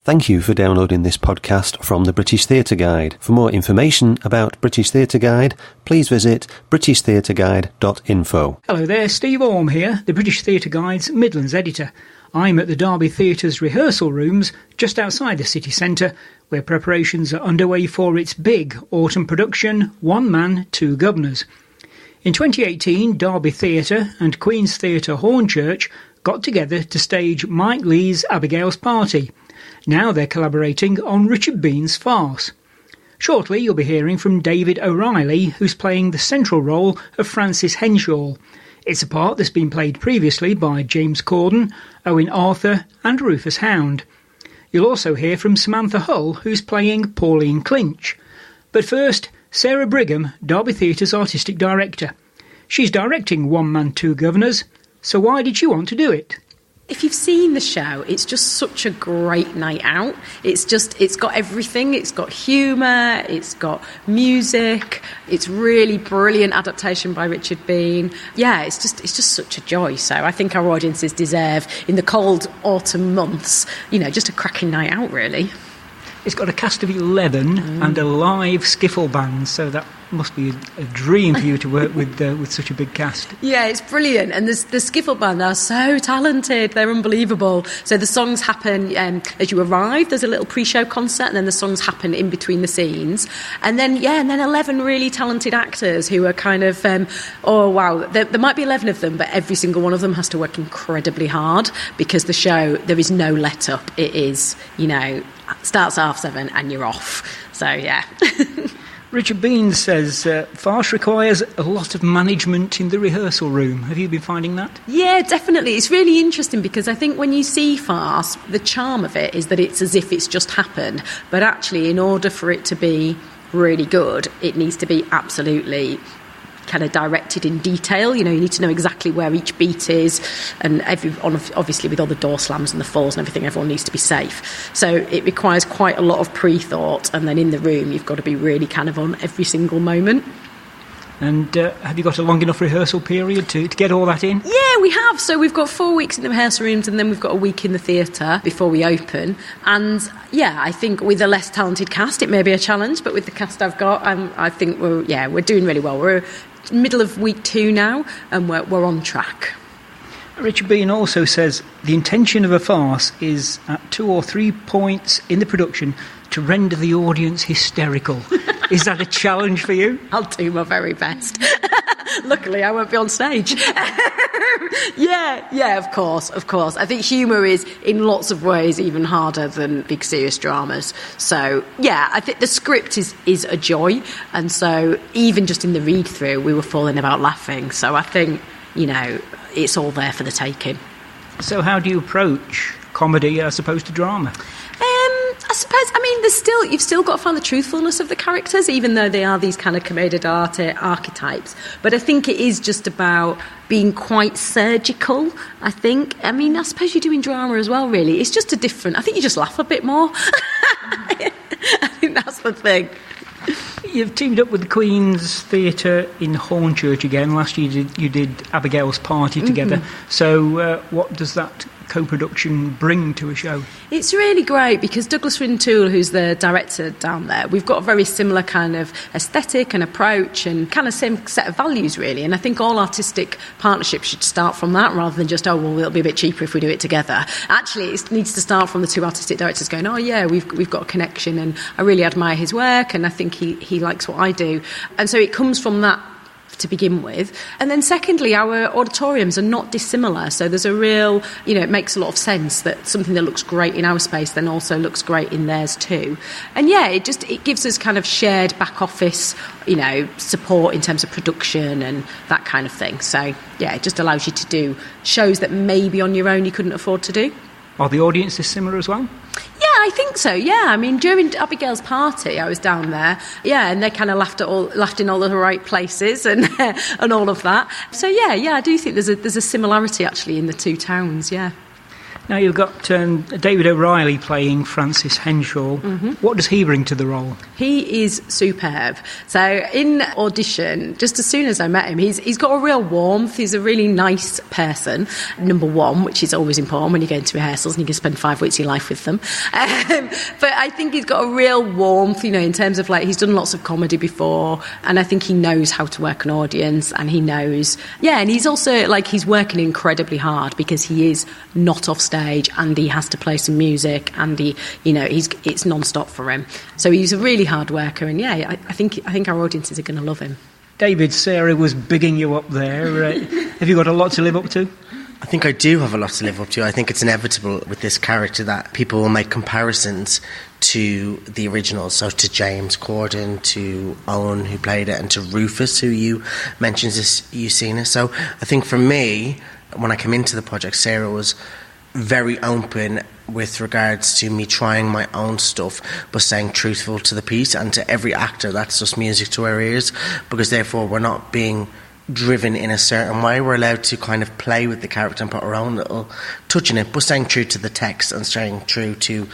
Thank you for downloading this podcast from the British Theatre Guide. For more information about British Theatre Guide, please visit britishtheatreguide.info. Hello there, Steve Orme here, the British Theatre Guide's Midlands editor. I'm at the Derby Theatre's rehearsal rooms just outside the city centre, where preparations are underway for its big autumn production, One Man, Two Guvnors. In 2018, Derby Theatre and Queen's Theatre Hornchurch got together to stage Mike Leigh's Abigail's Party. Now they're collaborating on Richard Bean's Farce. Shortly you'll be hearing from David O'Reilly, who's playing the central role of Francis Henshall. It's a part that's been played previously by James Corden, Owen Arthur and Rufus Hound. You'll also hear from Samantha Hull, who's playing Pauline Clinch. But first, Sarah Brigham, Derby Theatre's artistic director. She's directing One Man, Two Guvnors, so why did she want to do it? If you've seen the show, it's just such a great night out. It's got everything. It's got humour, it's got music, it's really brilliant adaptation by Richard Bean. Yeah, it's just such a joy. So I think our audiences deserve, in the cold autumn months, just a cracking night out, really. It's got a cast of 11 and a live skiffle band, so that must be a dream for you to work with such a big cast. Yeah, it's brilliant, and the skiffle band are so talented. They're unbelievable. So the songs happen as you arrive. There's a little pre-show concert, and then the songs happen in between the scenes. And then 11 really talented actors who are kind of, oh wow, there might be 11 of them, but every single one of them has to work incredibly hard, because the show, there is no let-up. It is, starts at 7:30 and you're off. So, yeah. Richard Bean says farce requires a lot of management in the rehearsal room. Have you been finding that? Yeah, definitely. It's really interesting, because I think when you see farce, the charm of it is that it's as if it's just happened. But actually, in order for it to be really good, it needs to be absolutely kind of directed in detail. You need to know exactly where each beat is, and obviously with all the door slams and the falls and everything, everyone needs to be safe. So it requires quite a lot of pre-thought, and then in the room you've got to be really kind of on every single moment. And have you got a long enough rehearsal period to get all that in? Yeah, we have. So we've got 4 weeks in the rehearsal rooms, and then we've got a week in the theatre before we open. And yeah, I think with a less talented cast it may be a challenge, but with the cast I've got, I think we're doing really well. We're middle of week 2 now, and we're on track. Richard Bean also says the intention of a farce is at 2 or 3 points in the production to render the audience hysterical. Is that a challenge for you? I'll do my very best. Luckily, I won't be on stage. Yeah, of course. I think humour is, in lots of ways, even harder than big serious dramas. So, yeah, I think the script is a joy. And so, even just in the read-through, we were falling about laughing. So I think, it's all there for the taking. So how do you approach comedy as opposed to drama? I suppose, you've still got to find the truthfulness of the characters, even though they are these kind of commedia dell'arte archetypes. But I think it is just about being quite surgical, I think. I suppose you do in drama as well, really. It's just I think you just laugh a bit more. I think that's the thing. You've teamed up with the Queen's Theatre in Hornchurch again. Last year you did Abigail's Party together. Mm-hmm. So what does that co-production bring to a show? It's really great, because Douglas Rintoul, who's the director down there, we've got a very similar kind of aesthetic and approach and kind of same set of values, really. And I think all artistic partnerships should start from that, rather than just, it'll be a bit cheaper if we do it together. Actually, it needs to start from the two artistic directors going, we've got a connection, and I really admire his work, and I think he likes what I do. And so it comes from that to begin with. And then secondly, our auditoriums are not dissimilar, so there's a real, it makes a lot of sense that something that looks great in our space then also looks great in theirs too. And yeah, it gives us kind of shared back office, support in terms of production and that kind of thing. So yeah, it just allows you to do shows that maybe on your own you couldn't afford to do. Are the audiences similar as well? Yeah, I think so, yeah. During Abigail's Party, I was down there, and they kind of laughed in all the right places and all of that. So, yeah, I do think there's a similarity, actually, in the two towns, yeah. Now you've got David O'Reilly playing Francis Henshall. What does he bring to the role? He is superb. So in audition, just as soon as I met him, he's got a real warmth. He's a really nice person, number one, which is always important when you go into rehearsals and you can spend 5 weeks of your life with them. But I think he's got a real warmth, in terms of he's done lots of comedy before, and I think he knows how to work an audience, and he knows, and he's also he's working incredibly hard because he is not off stage and he has to play some music, and it's non-stop for him. So he's a really hard worker, and I think our audiences are going to love him. David, Sarah was bigging you up there. Have you got a lot to live up to? I think I do have a lot to live up to. I think it's inevitable with this character that people will make comparisons to the original, so to James Corden, to Owen, who played it, and to Rufus, who you mentioned you've seen it. So I think for me, when I came into the project, Sarah was very open with regards to me trying my own stuff, but staying truthful to the piece, and to every actor that's just music to our ears, because therefore we're not being driven in a certain way. We're allowed to kind of play with the character and put our own little touch in it, but staying true to the text and staying true to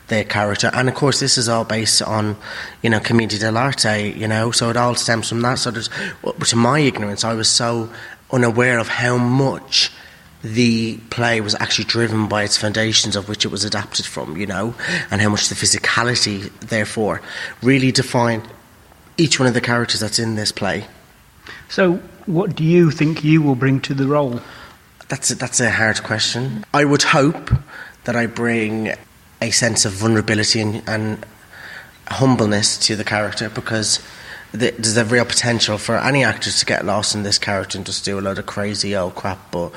the character. And of course this is all based on commedia dell'arte, so it all stems from that. So to my ignorance, I was so unaware of how much the play was actually driven by its foundations, of which it was adapted from, and how much the physicality, therefore, really defined each one of the characters that's in this play. So, what do you think you will bring to the role? That's a hard question. I would hope that I bring a sense of vulnerability and humbleness to the character, because there's a real potential for any actors to get lost in this character and just do a load of crazy old crap. But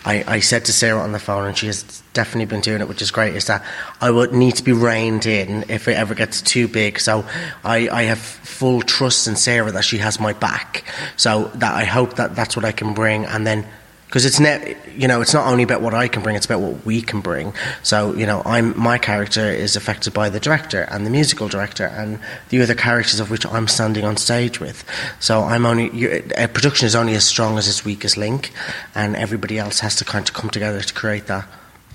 I said to Sarah on the phone, and she has definitely been doing it, which is great, is that I would need to be reined in if it ever gets too big. So I have full trust in Sarah that she has my back. So that I hope that that's what I can bring, and then because it's not only about what I can bring, it's about what we can bring. So my character is affected by the director and the musical director and the other characters of which I'm standing on stage with. So a production is only as strong as its weakest link, and everybody else has to kind of come together to create that.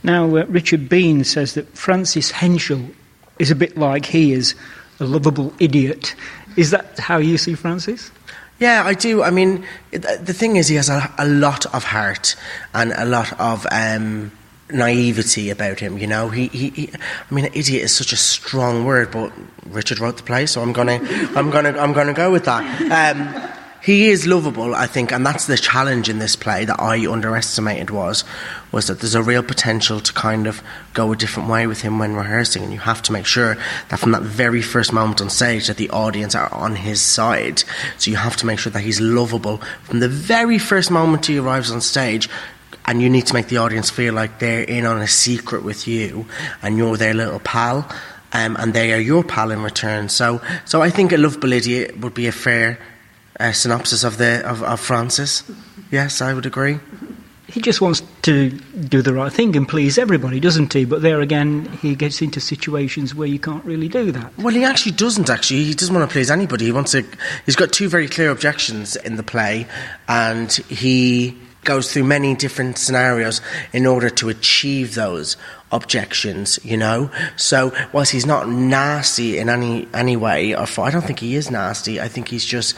Now Richard Bean says that Francis Henshall is a bit like he is, a lovable idiot. Is that how you see Francis? Yeah, I do. I mean, the thing is, he has a lot of heart and a lot of naivety about him. He I mean, idiot is such a strong word, but Richard wrote the play, so I'm gonna go with that. He is lovable, I think, and that's the challenge in this play that I underestimated was that there's a real potential to kind of go a different way with him when rehearsing, and you have to make sure that from that very first moment on stage that the audience are on his side. So you have to make sure that he's lovable from the very first moment he arrives on stage, and you need to make the audience feel like they're in on a secret with you, and you're their little pal, and they are your pal in return. So I think a lovable idiot would be a fair synopsis of Francis. Yes, I would agree. He just wants to do the right thing and please everybody, doesn't he? But there again, he gets into situations where you can't really do that. Well, he actually doesn't. He doesn't want to please anybody. He's got two very clear objections in the play, and he goes through many different scenarios in order to achieve those objections, So whilst he's not nasty in any way, I don't think he is nasty. I think he's just...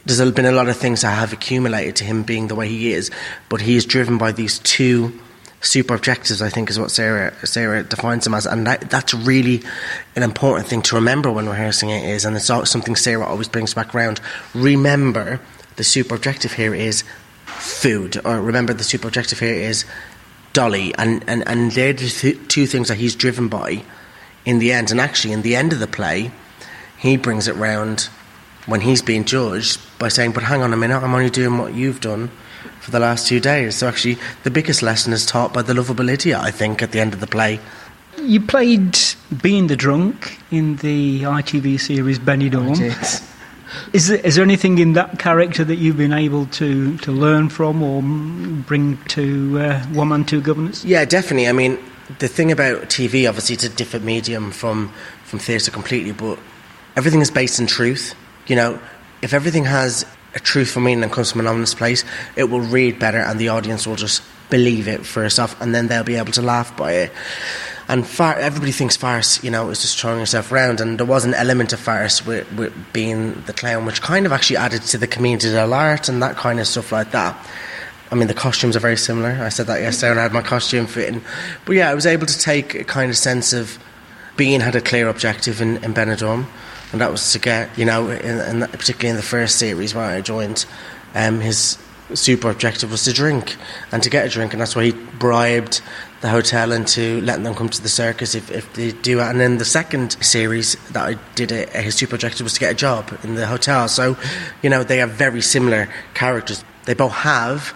There's been a lot of things that have accumulated to him being the way he is, but he is driven by these two super objectives, I think is what Sarah defines him as, and that's really an important thing to remember when rehearsing it is, and it's something Sarah always brings back around. Remember, the super objective here is food, or remember the super objective here is Dolly, and they're the two things that he's driven by in the end. And actually, in the end of the play, he brings it round when he's being judged by saying, but hang on a minute, I'm only doing what you've done for the last 2 days. So actually, the biggest lesson is taught by the lovable idiot, I think, at the end of the play. You played Being the Drunk in the ITV series Benidorm. Is there anything in that character that you've been able to learn from or bring to One Man, Two Guvnors? Yeah, definitely. I mean, the thing about TV, obviously, it's a different medium from theatre completely, but everything is based in truth. If everything has a truthful meaning and comes from an honest place, it will read better, and the audience will just believe it first off, and then they'll be able to laugh by it. And everybody thinks farce, you know, is just throwing yourself around, and there was an element of farce with being the clown, which kind of actually added to the commedia dell'arte and that kind of stuff like that. I mean, the costumes are very similar. I said that yesterday when I had my costume fitting. But yeah, I was able to take a kind of sense of being had a clear objective in Benidorm, and that was to get, you know, particularly in the first series where I joined, his super objective was to drink and to get a drink, and that's why he bribed the hotel into letting them come to the circus if they do it. And then the second series that I did, his super objective was to get a job in the hotel. So, you know, they are very similar characters. They both have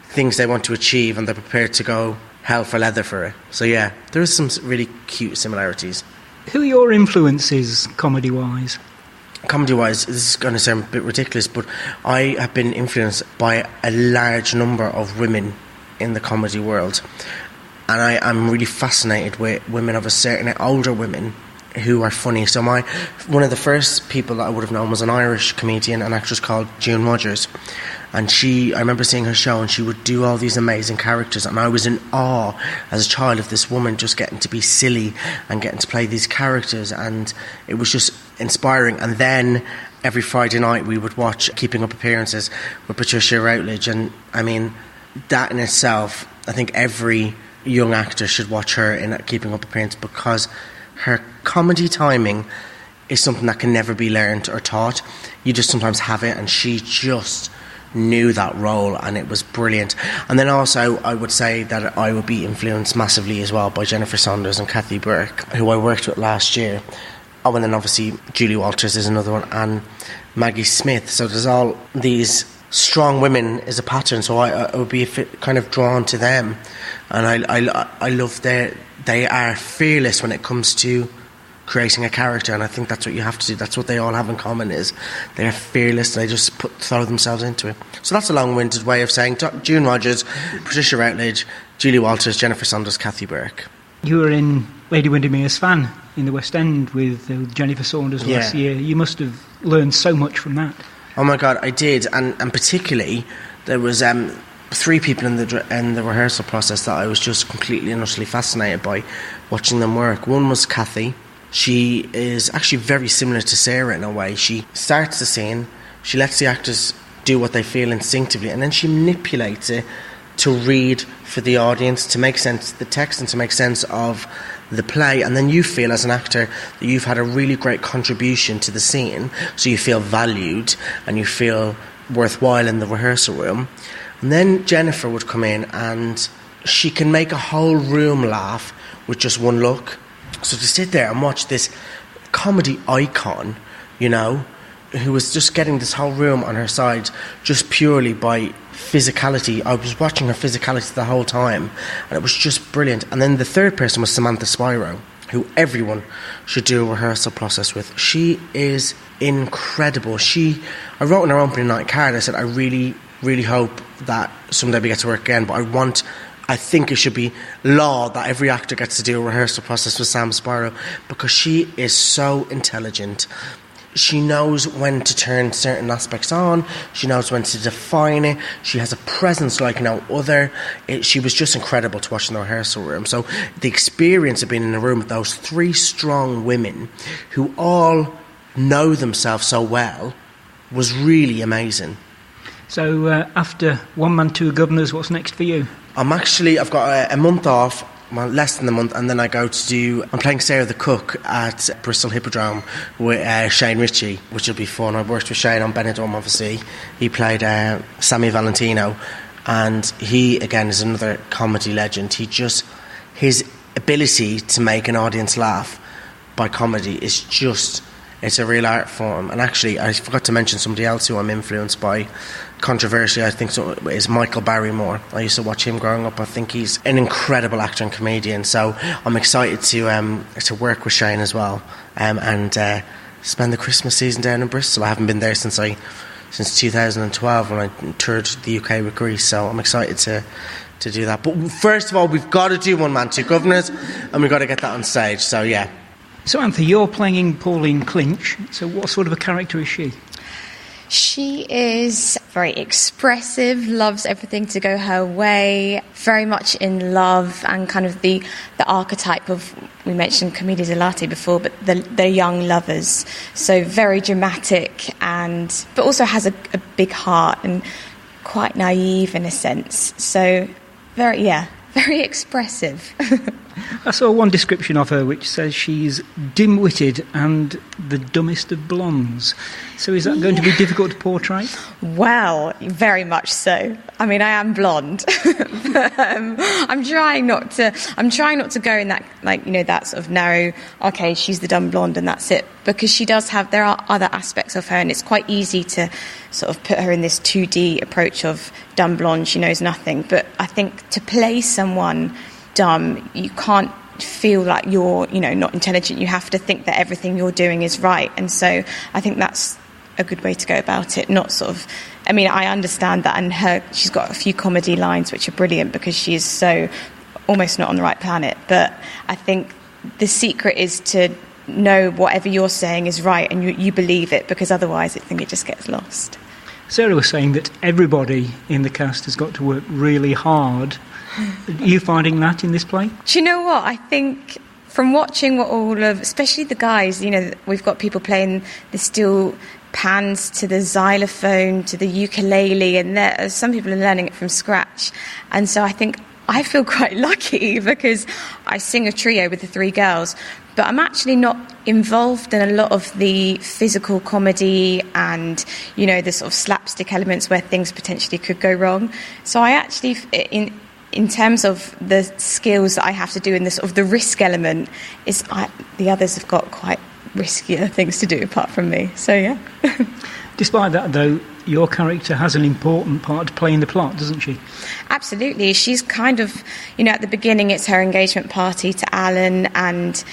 things they want to achieve, and they're prepared to go hell for leather for it. So yeah, there is some really cute similarities. Who are your influences, comedy-wise? Comedy-wise, this is going to sound a bit ridiculous, but I have been influenced by a large number of women in the comedy world. And I'm really fascinated with women of a certain, older women who are funny. So one of the first people that I would have known was an Irish comedian, an actress called June Rogers. And I remember seeing her show, and she would do all these amazing characters, and I was in awe as a child of this woman just getting to be silly and getting to play these characters, and it was just inspiring. And then every Friday night we would watch Keeping Up Appearances with Patricia Routledge, and I mean, that in itself, I think every young actor should watch her in Keeping Up Appearances, because her comedy timing is something that can never be learned or taught. You just sometimes have it, and she just knew that role, and it was brilliant. And then also I would say that I would be influenced massively as well by Jennifer Saunders and Kathy Burke, who I worked with last year. Oh, and then obviously Julie Walters is another one, and Maggie Smith. So there's all these strong women as a pattern, so I would be kind of drawn to them. And I love they are fearless when it comes to creating a character, and I think that's what you have to do. That's what they all have in common, is they're fearless. They just throw themselves into it. So that's a long-winded way of saying June Rogers, Patricia Routledge, Julie Walters, Jennifer Saunders, Kathy Burke. You were in Lady Windermere's Fan in the West End with Jennifer Saunders last year. You must have learned so much from that. Oh my God, I did, and particularly there was 3 people in the rehearsal process that I was just completely and utterly fascinated by watching them work. One was Kathy. She is actually very similar to Sarah in a way. She starts the scene, she lets the actors do what they feel instinctively, and then she manipulates it to read for the audience, to make sense of the text and to make sense of the play. And then you feel as an actor that you've had a really great contribution to the scene, so you feel valued and you feel worthwhile in the rehearsal room. And then Jennifer would come in, and she can make a whole room laugh with just one look. So to sit there and watch this comedy icon, you know, who was just getting this whole room on her side just purely by physicality. I was watching her physicality the whole time, and it was just brilliant. And then the third person was Samantha Spiro, who everyone should do a rehearsal process with. She is incredible. I wrote in her opening night card, I said, I really, really hope that someday we get to work again, but I think it should be law that every actor gets to do a rehearsal process with Sam Spiro, because she is so intelligent. She knows when to turn certain aspects on. She knows when to define it. She has a presence like no other. She was just incredible to watch in the rehearsal room. So the experience of being in a room with those 3 strong women who all know themselves so well was really amazing. So after One Man, Two Guvnors, what's next for you? I've got a month off, well, less than a month, and then I'm playing Sarah the Cook at Bristol Hippodrome with Shane Ritchie, which will be fun. I worked with Shane on Benidorm, obviously. He played Sammy Valentino, and he, again, is another comedy legend. His ability to make an audience laugh by comedy is just, it's a real art form. And actually, I forgot to mention somebody else who I'm influenced by. Controversially, I think so, is Michael Barrymore. I used to watch him growing up. I think he's an incredible actor and comedian. So I'm excited to work with Shane as well, and spend the Christmas season down in Bristol. I haven't been there since 2012 when I toured the UK with Greece. So I'm excited to do that. But first of all, we've got to do One Man, Two Guvnors, and we've got to get that on stage. So yeah. So Samantha, you're playing Pauline Clinch. So what sort of a character is she? She is very expressive, loves everything to go her way, very much in love, and kind of the archetype of, we mentioned commedia dell'arte before, but the young lovers. So very dramatic, but also has a big heart and quite naive in a sense. So very expressive. I saw one description of her which says she's dim-witted and the dumbest of blondes. So is that going to be difficult to portray? Well, very much so. I mean, I am blonde. But, I'm trying not to go in that, that sort of narrow, okay, she's the dumb blonde and that's it. Because there are other aspects of her, and it's quite easy to sort of put her in this 2D approach of dumb blonde, she knows nothing. But I think to play someone dumb, you can't feel like you're, not intelligent. You have to think that everything you're doing is right. And so I think that's a good way to go about it. Not sort of, I understand that, and she's got a few comedy lines which are brilliant because she is so almost not on the right planet. But I think the secret is to know whatever you're saying is right and you believe it, because otherwise I think it just gets lost. Sarah was saying that everybody in the cast has got to work really hard. Are you finding that in this play? Do you know what? I think from watching especially the guys, we've got people playing the steel pans to the xylophone to the ukulele, and some people are learning it from scratch. And so I think I feel quite lucky because I sing a trio with the three girls, but I'm actually not involved in a lot of the physical comedy and, the sort of slapstick elements where things potentially could go wrong. So I actually, in terms of the skills that I have to do and the risk element, the others have got quite riskier things to do apart from me. So, yeah. Despite that, though, your character has an important part to play in the plot, doesn't she? Absolutely. She's kind of, at the beginning it's her engagement party to Alan, and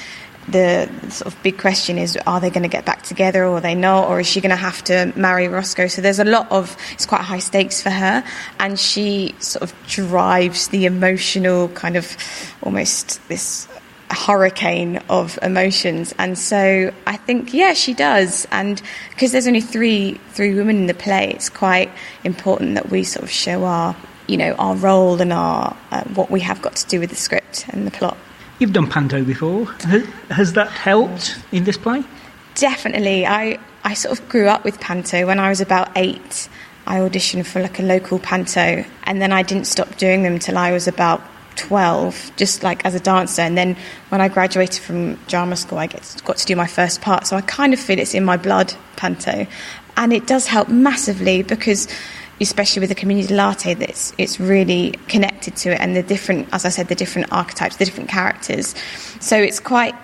the sort of big question is, are they going to get back together or are they not, or is she going to have to marry Roscoe? So there's it's quite high stakes for her, and she sort of drives the emotional kind of almost this hurricane of emotions. And so I think, she does. And because there's only three women in the play, it's quite important that we sort of show our role and our what we have got to do with the script and the plot. You've done panto before. Has that helped in this play? Definitely. I sort of grew up with panto. When I was about 8, I auditioned for a local panto, and then I didn't stop doing them till I was about 12, just as a dancer. And then when I graduated from drama school, I got to do my first part. So I kind of feel it's in my blood, panto. And it does help massively because, especially with the commedia dell'arte, that it's really connected to it, and the different archetypes, the different characters. So it's quite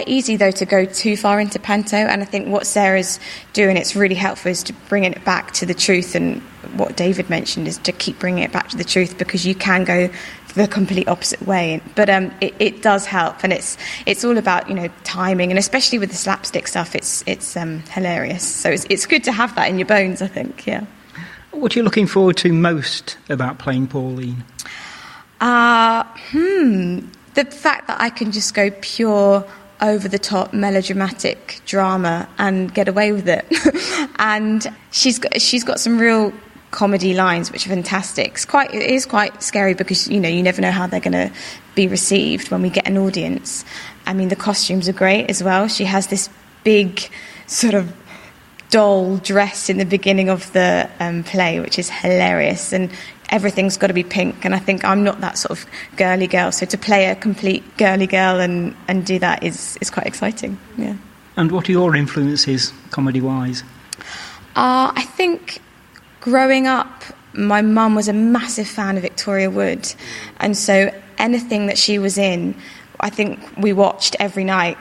easy though to go too far into panto, and I think what Sarah's doing, it's really helpful, is to bring it back to the truth. And what David mentioned is to keep bringing it back to the truth, because you can go the complete opposite way. But it does help, and it's all about timing, and especially with the slapstick stuff, it's hilarious. So it's good to have that in your bones, I think. Yeah. What are you looking forward to most about playing Pauline? The fact that I can just go pure over-the-top melodramatic drama and get away with it. And she's got some real comedy lines which are fantastic. It is quite scary because you never know how they're going to be received when we get an audience. The costumes are great as well. She has this big sort of doll dress in the beginning of the play, which is hilarious, and everything's got to be pink, and I think I'm not that sort of girly girl, so to play a complete girly girl and do that is quite exciting. Yeah. And what are your influences comedy wise? I think growing up, my mum was a massive fan of Victoria Wood, and so anything that she was in, I think we watched every night.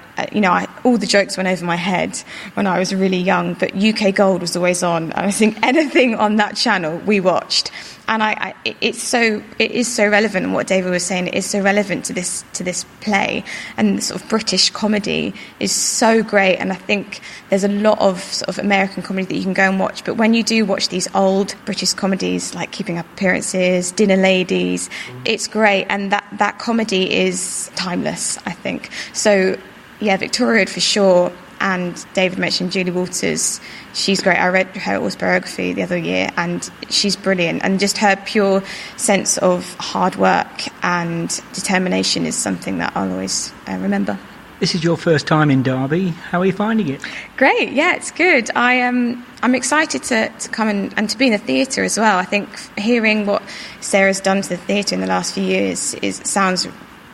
All the jokes went over my head when I was really young, but UK Gold was always on, and I think anything on that channel we watched. And it is so relevant, and what David was saying, it is so relevant to this play, and sort of British comedy is so great. And I think there's a lot of sort of American comedy that you can go and watch, but when you do watch these old British comedies like Keeping Up Appearances, Dinner Ladies, it's great, and that comedy is timeless, I think. So yeah, Victoria Wood for sure. And David mentioned Julie Walters. She's great. I read her autobiography the other year, and she's brilliant. And just her pure sense of hard work and determination is something that I'll always remember. This is your first time in Derby. How are you finding it? Great, yeah, it's good. I'm excited to come and to be in the theatre as well. I think hearing what Sarah's done to the theatre in the last few years sounds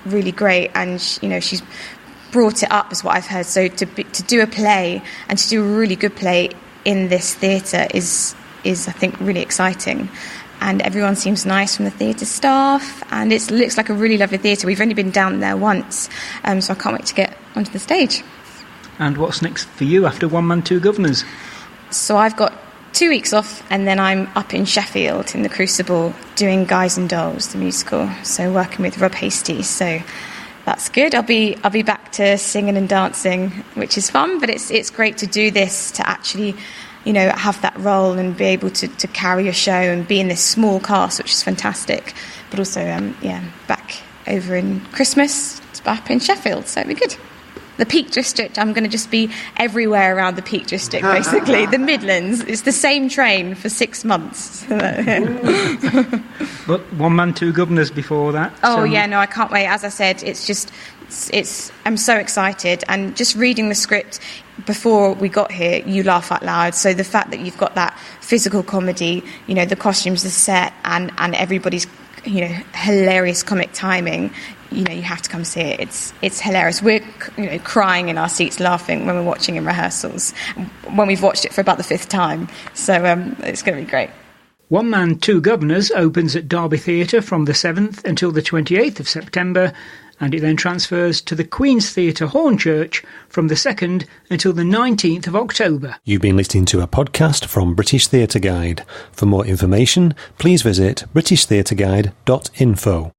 really great, and she's brought it up, is what I've heard. So to do a play and to do a really good play in this theatre is I think really exciting. And everyone seems nice from the theatre staff, and it looks like a really lovely theatre. We've only been down there once, so I can't wait to get onto the stage. And what's next for you after One Man, Two Guvnors? So I've got 2 weeks off, and then I'm up in Sheffield in the Crucible doing Guys and Dolls, the musical. So working with Rob Hasty. So that's good. I'll be back to singing and dancing, which is fun. But it's great to do this, to actually, have that role and be able to carry a show and be in this small cast, which is fantastic. But also, back over in Christmas, up in Sheffield. So it'll be good. The Peak District, I'm going to just be everywhere around the Peak District, basically. The Midlands, it's the same train for 6 months. But One Man, Two Guvnors before that. Oh, yeah, no, I can't wait. As I said, I'm so excited. And just reading the script before we got here, you laugh out loud. So the fact that you've got that physical comedy, the costumes, the set, and everybody's, hilarious comic timing, you have to come see it. It's hilarious. We're crying in our seats, laughing when we're watching in rehearsals, when we've watched it for about the 5th time. So it's going to be great. One Man, Two Guvnors opens at Derby Theatre from the 7th until the 28th of September, and it then transfers to the Queen's Theatre, Hornchurch, from the 2nd until the 19th of October. You've been listening to a podcast from British Theatre Guide. For more information, please visit britishtheatreguide.info.